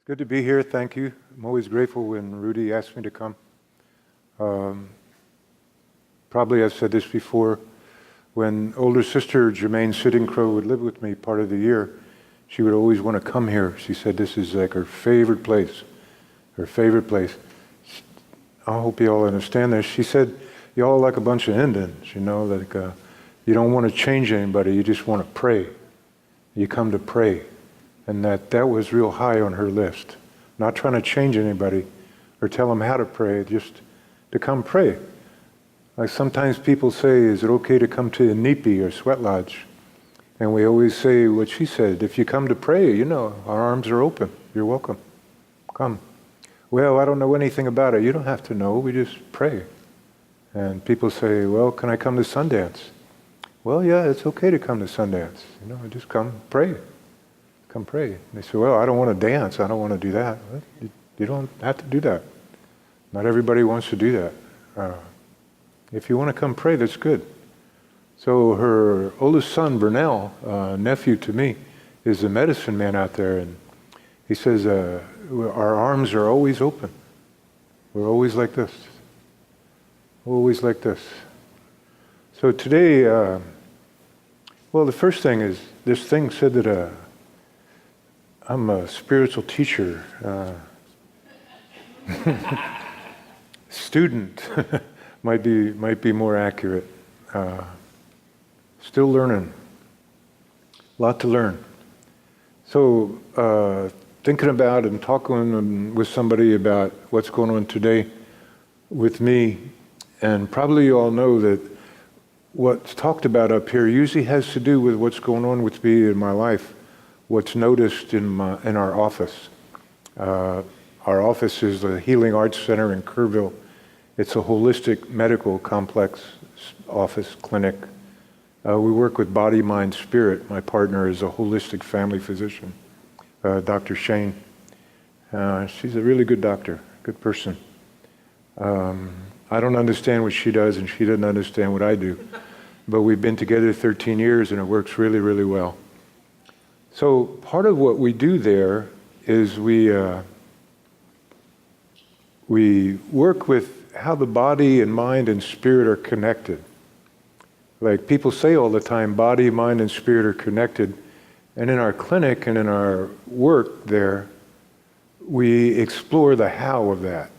Good to be here. Thank you. I'm always grateful when Rudy asks me to come. Probably I've said this before. When older sister Jermaine Sitting Crow would live with me part of the year, she would always want to come here. She said this is like her favorite place. Her favorite place. I hope you all understand this. She said, y'all are like a bunch of Indians, like you don't want to change anybody, you just want to pray. You come to pray. And that was real high on her list. Not trying to change anybody or tell them how to pray, just to come pray. Like sometimes people say, is it okay to come to a nipi or sweat lodge? And we always say what she said, if you come to pray, our arms are open. You're welcome. Come. Well, I don't know anything about it. You don't have to know, we just pray. And people say, well, can I come to Sundance? Well, yeah, it's okay to come to Sundance. Just come pray. Come pray. And they say, well, I don't want to dance. I don't want to do that. Well, you don't have to do that. Not everybody wants to do that. If you want to come pray, that's good. So her oldest son, Burnell, nephew to me, is a medicine man out there. And he says, our arms are always open. We're always like this. Always like this. So today, the first thing is, this thing said that I'm a spiritual teacher, student might be more accurate. Still learning, a lot to learn. So thinking about and talking with somebody about what's going on today with me, and probably you all know that what's talked about up here usually has to do with what's going on with me in my life. What's noticed in our office. Our office is the Healing Arts Center in Kerrville. It's a holistic medical complex office clinic. We work with body, mind, spirit. My partner is a holistic family physician, Dr. Shane. She's a really good doctor, good person. I don't understand what she does, and she doesn't understand what I do. But we've been together 13 years, and it works really, really well. So part of what we do there is we work with how the body and mind and spirit are connected. Like people say all the time, body, mind, and spirit are connected. And in our clinic and in our work there, we explore the how of that.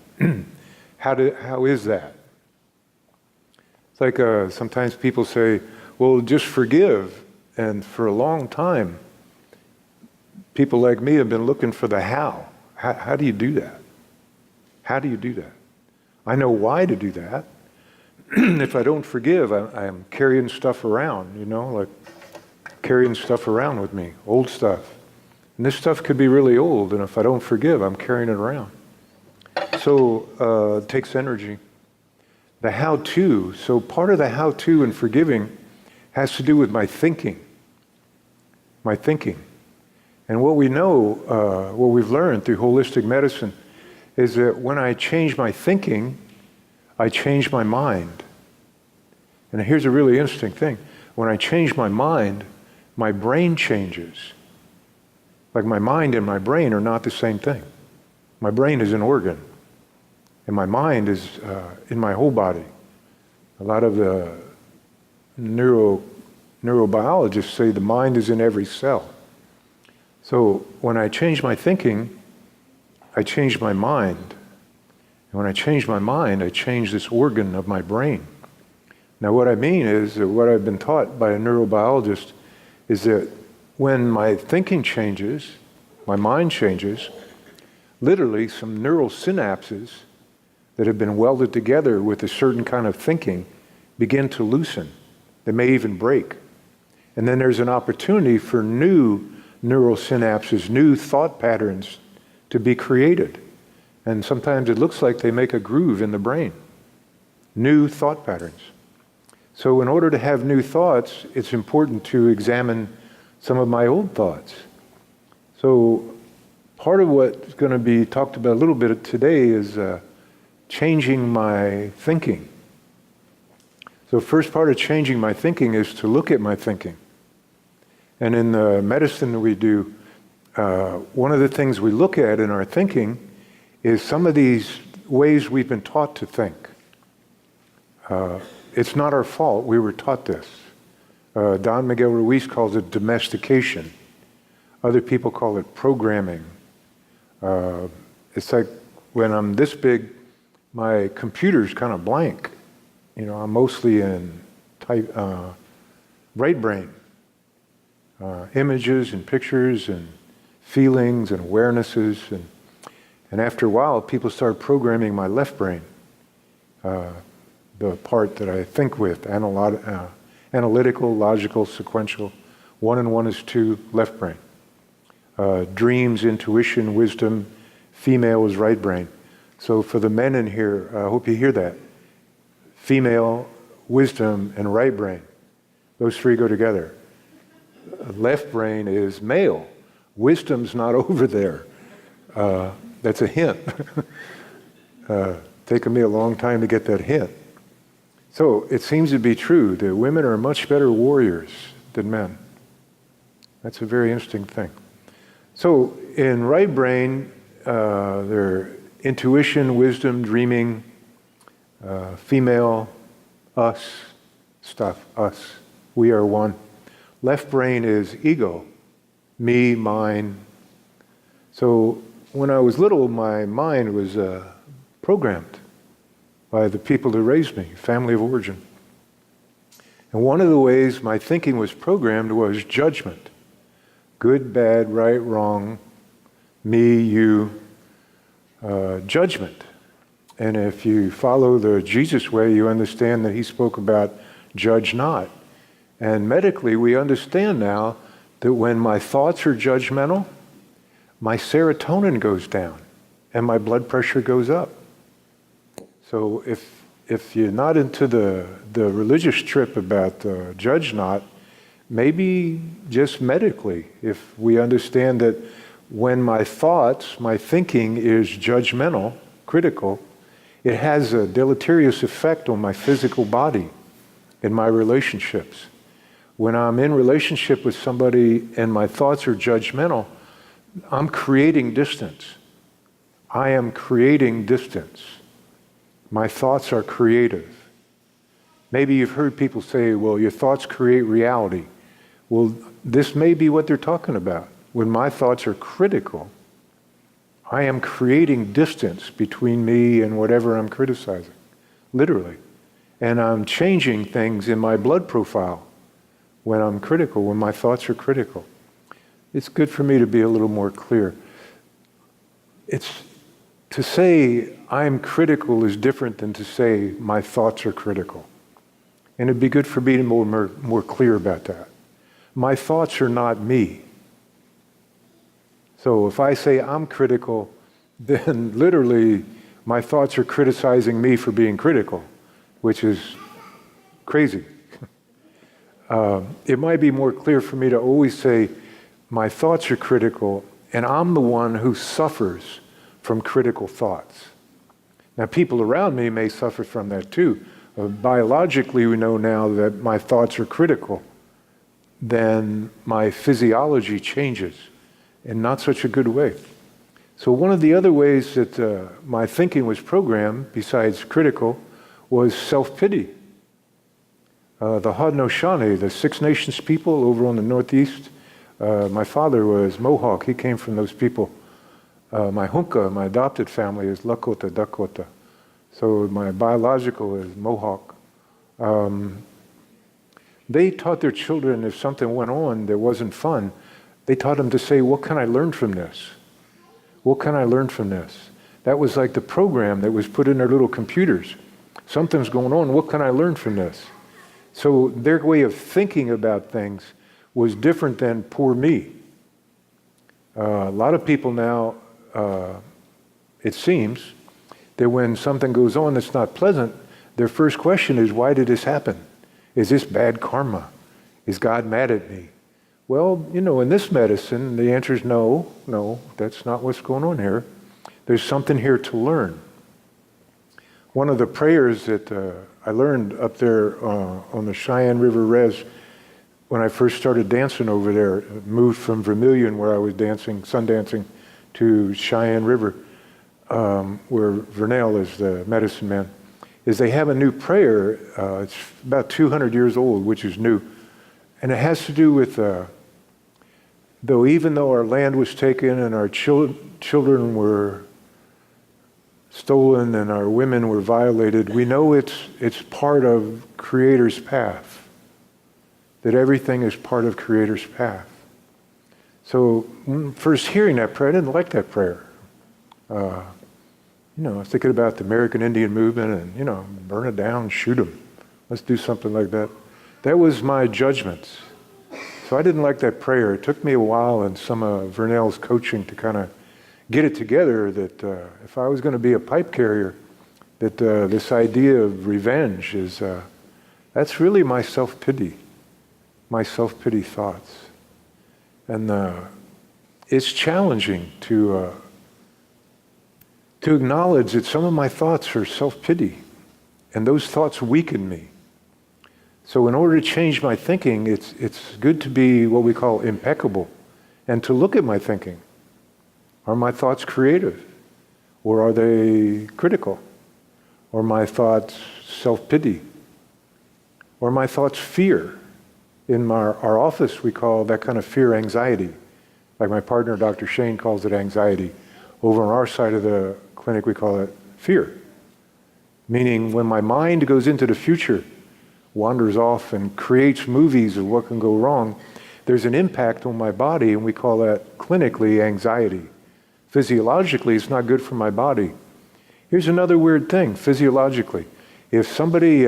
How is that? It's like sometimes people say, well, just forgive. And for a long time, people like me have been looking for the how. How do you do that? How do you do that? I know why to do that. If I don't forgive, I'm carrying stuff around, like carrying stuff around with me, old stuff. And this stuff could be really old, and if I don't forgive, I'm carrying it around. So it takes energy. The how-to, so part of the how-to in forgiving has to do with my thinking. My thinking. And what we know, what we've learned through holistic medicine, is that when I change my thinking, I change my mind. And here's a really interesting thing. When I change my mind, my brain changes. Like my mind and my brain are not the same thing. My brain is an organ, and my mind is in my whole body. A lot of the neurobiologists say the mind is in every cell. So when I change my thinking, I change my mind. And when I change my mind, I change this organ of my brain. Now what I mean is that what I've been taught by a neurobiologist is that when my thinking changes, my mind changes, literally some neural synapses that have been welded together with a certain kind of thinking begin to loosen. They may even break. And then there's an opportunity for new neural synapses, new thought patterns to be created. And sometimes it looks like they make a groove in the brain. New thought patterns. So in order to have new thoughts, it's important to examine some of my old thoughts. So part of what's going to be talked about a little bit today is changing my thinking. So first part of changing my thinking is to look at my thinking. And in the medicine that we do, one of the things we look at in our thinking is some of these ways we've been taught to think. It's not our fault. We were taught this. Don Miguel Ruiz calls it domestication. Other people call it programming. It's like when I'm this big, my computer's kind of blank. I'm mostly in right brain. Images and pictures and feelings and awarenesses. And after a while, people start programming my left brain, the part that I think with, analytical, logical, sequential. 1 and 1 is 2, left brain. Dreams, intuition, wisdom, female is right brain. So for the men in here, I hope you hear that. Female, wisdom, and right brain. Those three go together. Left brain is male. Wisdom's not over there. That's a hint. Taken me a long time to get that hint. So it seems to be true that women are much better warriors than men. That's a very interesting thing. So in right brain, there are intuition, wisdom, dreaming, female, us, stuff, us. We are one. Left brain is ego, me, mine. So when I was little, my mind was programmed by the people who raised me, family of origin. And one of the ways my thinking was programmed was judgment. Good, bad, right, wrong, me, you, judgment. And if you follow the Jesus way, you understand that he spoke about judge not. And medically, we understand now that when my thoughts are judgmental, my serotonin goes down and my blood pressure goes up. So if you're not into the religious trip about judge not, maybe just medically, if we understand that when my thoughts, my thinking is judgmental, critical, it has a deleterious effect on my physical body and my relationships. When I'm in relationship with somebody and my thoughts are judgmental, I'm creating distance. I am creating distance. My thoughts are creative. Maybe you've heard people say, well, your thoughts create reality. Well, this may be what they're talking about. When my thoughts are critical, I am creating distance between me and whatever I'm criticizing, literally. And I'm changing things in my blood profile when I'm critical, when my thoughts are critical. It's good for me to be a little more clear. To say I'm critical is different than to say my thoughts are critical. And it'd be good for me to be more clear about that. My thoughts are not me. So if I say I'm critical, then literally my thoughts are criticizing me for being critical, which is crazy. It might be more clear for me to always say my thoughts are critical and I'm the one who suffers from critical thoughts. Now people around me may suffer from that too. Biologically we know now that my thoughts are critical. Then my physiology changes in not such a good way. So one of the other ways that my thinking was programmed, besides critical, was self-pity. The Haudenosaunee, the Six Nations people over on the northeast, my father was Mohawk. He came from those people. My Hunka, my adopted family, is Lakota, Dakota. So my biological is Mohawk. They taught their children if something went on that wasn't fun, they taught them to say, what can I learn from this? What can I learn from this? That was like the program that was put in their little computers. Something's going on, what can I learn from this? So their way of thinking about things was different than poor me. A lot of people now, it seems, that when something goes on that's not pleasant, their first question is, why did this happen? Is this bad karma? Is God mad at me? Well, in this medicine, the answer is no, that's not what's going on here. There's something here to learn. One of the prayers that I learned up there on the Cheyenne River Res, when I first started dancing over there, moved from Vermilion, where I was dancing, sun dancing, to Cheyenne River, where Vernell is the medicine man, is they have a new prayer. It's about 200 years old, which is new. And it has to do with, even though our land was taken and our children were stolen and our women were violated, we know it's part of Creator's path. That everything is part of Creator's path. So first hearing that prayer, I didn't like that prayer. Thinking about the American Indian movement and, burn it down, shoot them. Let's do something like that. That was my judgments. So I didn't like that prayer. It took me a while and some of Vernell's coaching to kind of get it together that if I was going to be a pipe carrier, that this idea of revenge is, that's really my self-pity thoughts. And it's challenging to acknowledge that some of my thoughts are self-pity, and those thoughts weaken me. So in order to change my thinking, it's good to be what we call impeccable, and to look at my thinking. Are my thoughts creative? Or are they critical? Or my thoughts self-pity? Or my thoughts fear? In our office, we call that kind of fear anxiety. Like my partner, Dr. Shane, calls it anxiety. Over on our side of the clinic, we call it fear. Meaning when my mind goes into the future, wanders off and creates movies of what can go wrong, there's an impact on my body, and we call that clinically anxiety. Physiologically, it's not good for my body. Here's another weird thing, physiologically. If somebody,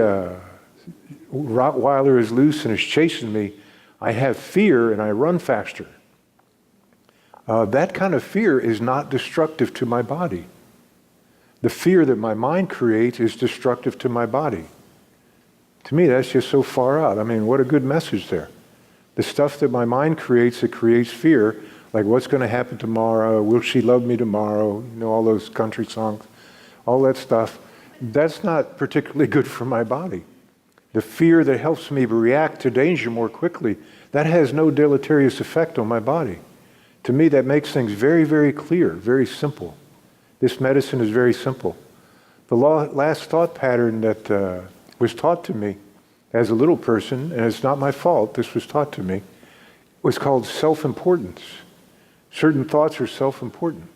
Rottweiler is loose and is chasing me, I have fear and I run faster. That kind of fear is not destructive to my body. The fear that my mind creates is destructive to my body. To me, that's just so far out. I mean, what a good message there. The stuff that my mind creates, it creates fear, like what's going to happen tomorrow, will she love me tomorrow, all those country songs, all that stuff. That's not particularly good for my body. The fear that helps me react to danger more quickly, that has no deleterious effect on my body. To me, that makes things very, very clear, very simple. This medicine is very simple. The last thought pattern that was taught to me as a little person, and it's not my fault, this was taught to me, was called self-importance. Certain thoughts are self-important.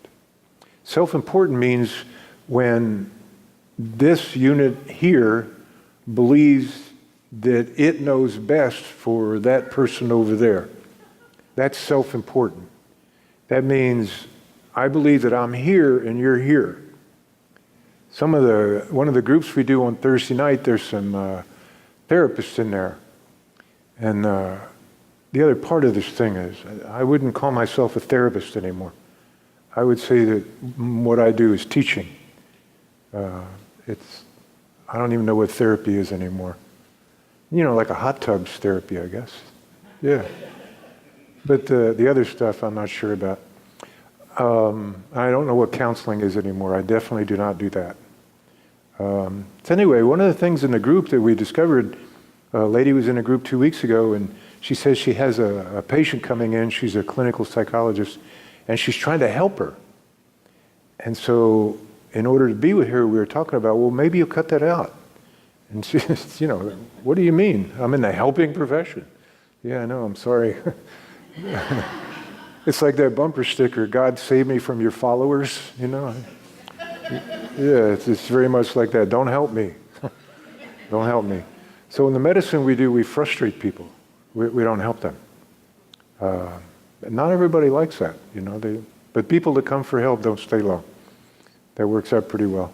Self-important means when this unit here believes that it knows best for that person over there. That's self-important. That means I believe that I'm here and you're here. One of the groups we do on Thursday night, there's some therapists in there. And the other part of this thing is, I wouldn't call myself a therapist anymore. I would say that what I do is teaching. I don't even know what therapy is anymore. Like a hot tub's therapy, I guess. Yeah. But the other stuff I'm not sure about. I don't know what counseling is anymore. I definitely do not do that. So anyway, one of the things in the group that we discovered, a lady was in a group 2 weeks ago, and she says she has a patient coming in. She's a clinical psychologist, and she's trying to help her. And so in order to be with her, we were talking about, well, maybe you'll cut that out. And she says, what do you mean? I'm in the helping profession. Yeah, I know, I'm sorry. It's like that bumper sticker, God save me from your followers, Yeah, it's very much like that. Don't help me. Don't help me. So in the medicine we do, we frustrate people. We don't help them. Not everybody likes that, but people that come for help don't stay long. That works out pretty well.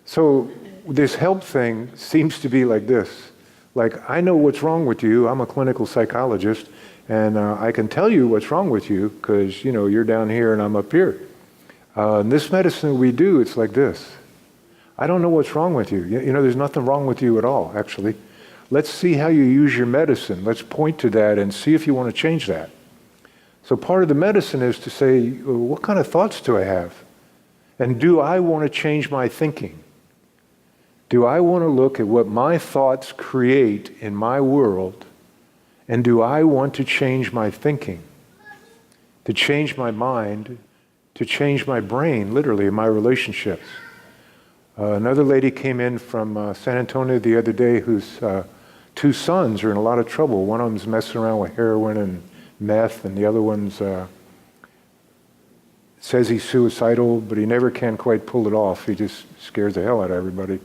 So this help thing seems to be like this. Like, I know what's wrong with you. I'm a clinical psychologist, and I can tell you what's wrong with you because, you're down here and I'm up here. In this medicine we do, it's like this. I don't know what's wrong with you. There's nothing wrong with you at all, actually. Let's see how you use your medicine. Let's point to that and see if you want to change that. So part of the medicine is to say, what kind of thoughts do I have? And do I want to change my thinking? Do I want to look at what my thoughts create in my world And do I want to change my thinking, to change my mind, to change my brain, literally, in my relationships? Another lady came in from San Antonio the other day whose two sons are in a lot of trouble. One of them's messing around with heroin and meth, and the other one's says he's suicidal, but he never can quite pull it off. He just scares the hell out of everybody,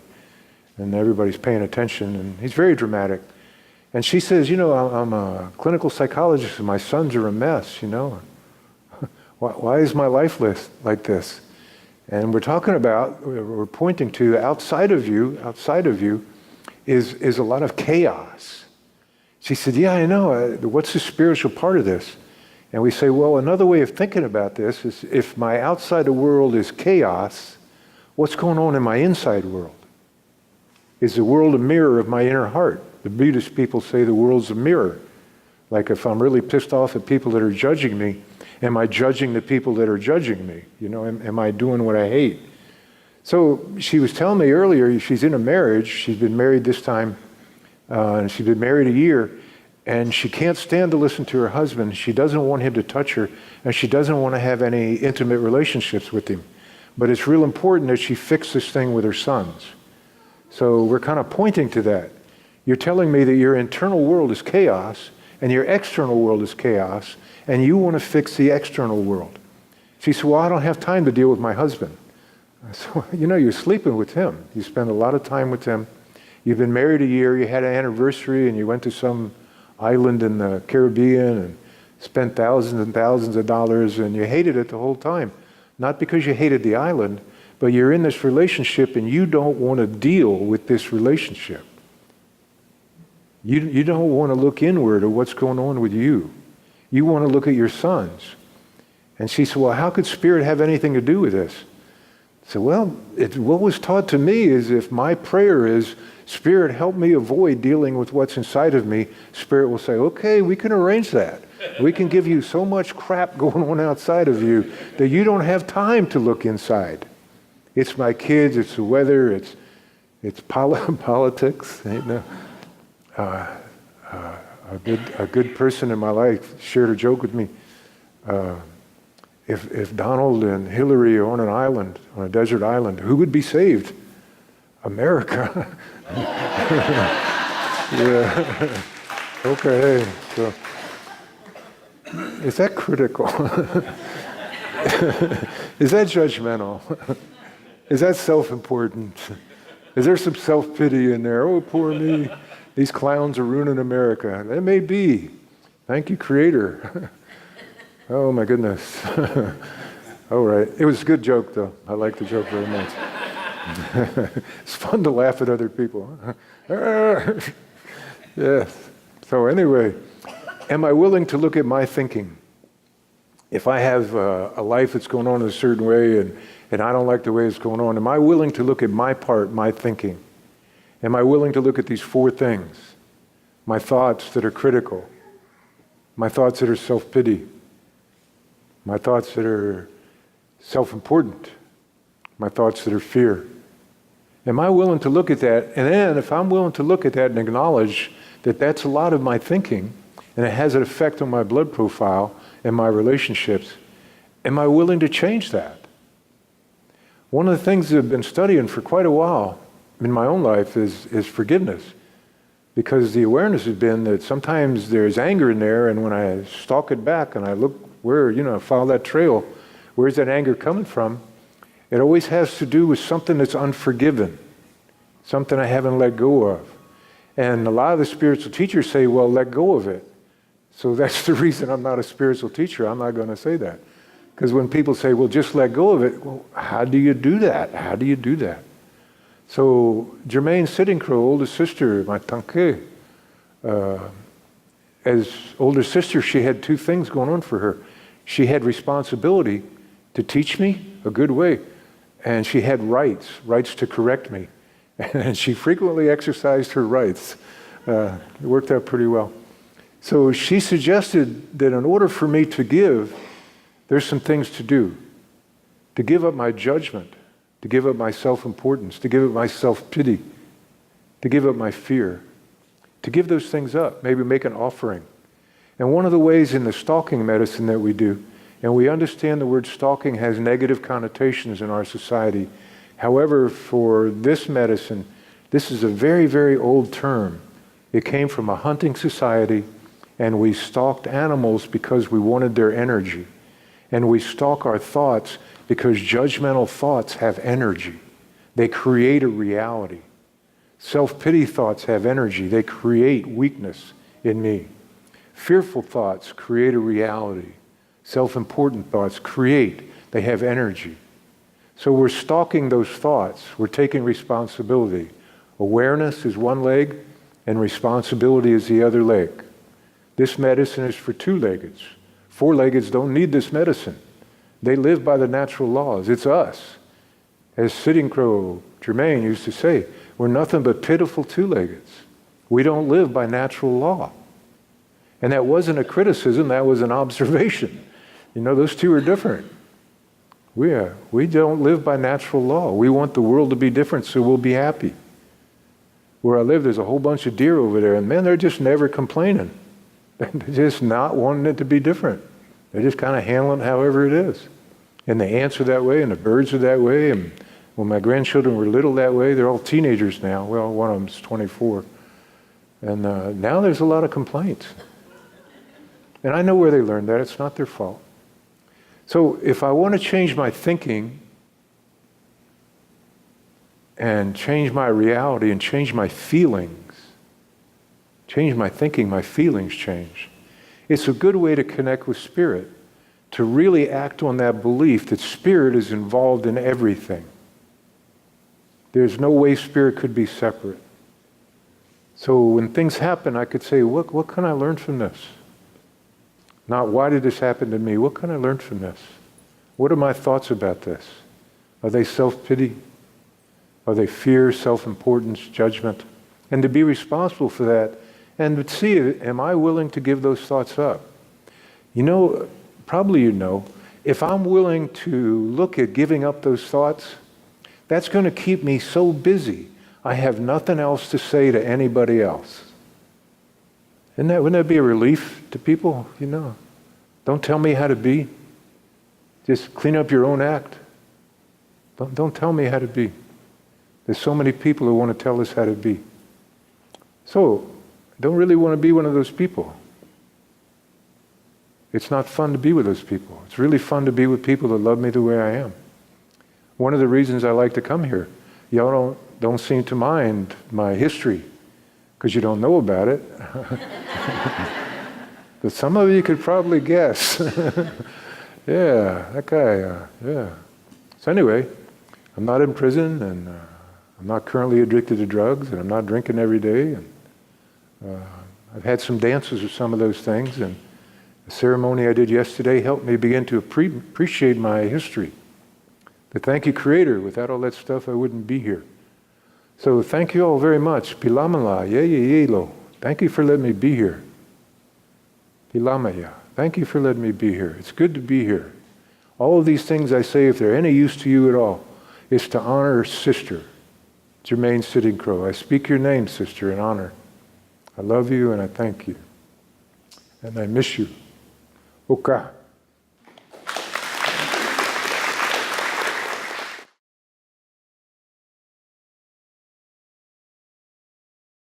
and everybody's paying attention, and he's very dramatic. And she says, I'm a clinical psychologist, and my sons are a mess, Why is my life like this? And we're pointing to outside of you is a lot of chaos. She said, yeah, I know. What's the spiritual part of this? And we say, well, another way of thinking about this is if my outside world is chaos, what's going on in my inside world? Is the world a mirror of my inner heart? The Buddhist people say the world's a mirror. Like if I'm really pissed off at people that are judging me, am I judging the people that are judging me? Am I doing what I hate? So she was telling me earlier, she's in a marriage. She's been married this time, and she's been married a year, and she can't stand to listen to her husband. She doesn't want him to touch her, and she doesn't want to have any intimate relationships with him. But it's real important that she fix this thing with her sons. So we're kind of pointing to that. You're telling me that your internal world is chaos, and your external world is chaos, and you want to fix the external world. She said, well, I don't have time to deal with my husband. I said, well, you're sleeping with him. You spend a lot of time with him. You've been married a year, you had an anniversary, and you went to some island in the Caribbean and spent thousands and thousands of dollars, and you hated it the whole time. Not because you hated the island, but you're in this relationship and you don't want to deal with this relationship. You don't want to look inward at what's going on with you. You want to look at your sons. And she said, well, how could Spirit have anything to do with this? I said, well, what was taught to me is if my prayer is, Spirit, help me avoid dealing with what's inside of me, Spirit will say, okay, we can arrange that. We can give you so much crap going on outside of you that you don't have time to look inside. It's my kids, it's the weather, it's politics. A good person in my life shared a joke with me. If Donald and Hillary are on an island, on a desert island, who would be saved? America. Yeah. Okay. So, is that critical? Is that judgmental? Is that self-important? Is there some self-pity in there? Oh, poor me. These clowns are ruining America. That may be. Thank you, Creator. Oh, my goodness. All right. It was a good joke, though. I like the joke very much. It's fun to laugh at other people. Yes. So anyway, am I willing to look at my thinking? If I have a life that's going on in a certain way and I don't like the way it's going on, am I willing to look at my part, my thinking? Am I willing to look at these four things? My thoughts that are critical, my thoughts that are self-pity, my thoughts that are self-important, my thoughts that are fear. Am I willing to look at that? And then if I'm willing to look at that and acknowledge that that's a lot of my thinking and it has an effect on my blood profile and my relationships, am I willing to change that? One of the things that I've been studying for quite a while in my own life is forgiveness. Because the awareness has been that sometimes there's anger in there, and when I stalk it back and I look where, follow that trail, where's that anger coming from? It always has to do with something that's unforgiven, something I haven't let go of. And a lot of the spiritual teachers say, well, let go of it. So that's the reason I'm not a spiritual teacher. I'm not going to say that. Because when people say, well, just let go of it, well, how do you do that? How do you do that? So Germaine Sitting Crow, older sister, my tanke, as older sister, she had two things going on for her. She had responsibility to teach me a good way, and she had rights to correct me. And she frequently exercised her rights. It worked out pretty well. So she suggested that in order for me to give, there's some things to do. To give up my judgment, to give up my self-importance, to give up my self-pity, to give up my fear, to give those things up, maybe make an offering. And one of the ways in the stalking medicine that we do, and we understand the word stalking has negative connotations in our society. However, for this medicine, this is a very, very old term. It came from a hunting society, and we stalked animals because we wanted their energy. And we stalk our thoughts because judgmental thoughts have energy. They create a reality. Self-pity thoughts have energy. They create weakness in me. Fearful thoughts create a reality. Self-important thoughts they have energy. So we're stalking those thoughts. We're taking responsibility. Awareness is one leg, and responsibility is the other leg. This medicine is for two-leggeds. Four-leggeds don't need this medicine. They live by the natural laws. It's us. As Sitting Crow Germain used to say, we're nothing but pitiful two-leggeds. We don't live by natural law. And that wasn't a criticism, that was an observation. You know, those two are different. We don't live by natural law. We want the world to be different so we'll be happy. Where I live, there's a whole bunch of deer over there, and man, they're just never complaining. They're just not wanting it to be different. They're just kind of handling it however it is. And the ants are that way, and the birds are that way, and when my grandchildren were little that way, they're all teenagers now. Well, one of them's 24. And now there's a lot of complaints. And I know where they learned that. It's not their fault. So if I want to change my thinking and change my reality and change my feelings, change my thinking, my feelings change. It's a good way to connect with Spirit, to really act on that belief that Spirit is involved in everything. There's no way Spirit could be separate. So when things happen, I could say, what can I learn from this? Not, why did this happen to me? What can I learn from this? What are my thoughts about this? Are they self-pity? Are they fear, self-importance, judgment? And to be responsible for that, and to see, am I willing to give those thoughts up? You know, probably you know, if I'm willing to look at giving up those thoughts, that's going to keep me so busy, I have nothing else to say to anybody else. Wouldn't that be a relief to people? You know, don't tell me how to be. Just clean up your own act. Don't tell me how to be. There's so many people who want to tell us how to be. So, I don't really want to be one of those people. It's not fun to be with those people. It's really fun to be with people that love me the way I am. One of the reasons I like to come here, y'all don't seem to mind my history, because you don't know about it. But some of you could probably guess. Yeah, that guy, yeah. So anyway, I'm not in prison, and I'm not currently addicted to drugs, and I'm not drinking every day. And I've had some dances with some of those things, and the ceremony I did yesterday helped me begin to appreciate my history. But thank you, Creator. Without all that stuff, I wouldn't be here. So thank you all very much. Pilamala, yelo. Thank you for letting me be here. Pilamaya. Thank you for letting me be here. It's good to be here. All of these things I say, if they're any use to you at all, is to honor Sister Germain Sitting Crow. I speak your name, Sister, in honor. I love you and I thank you. And I miss you. Oka.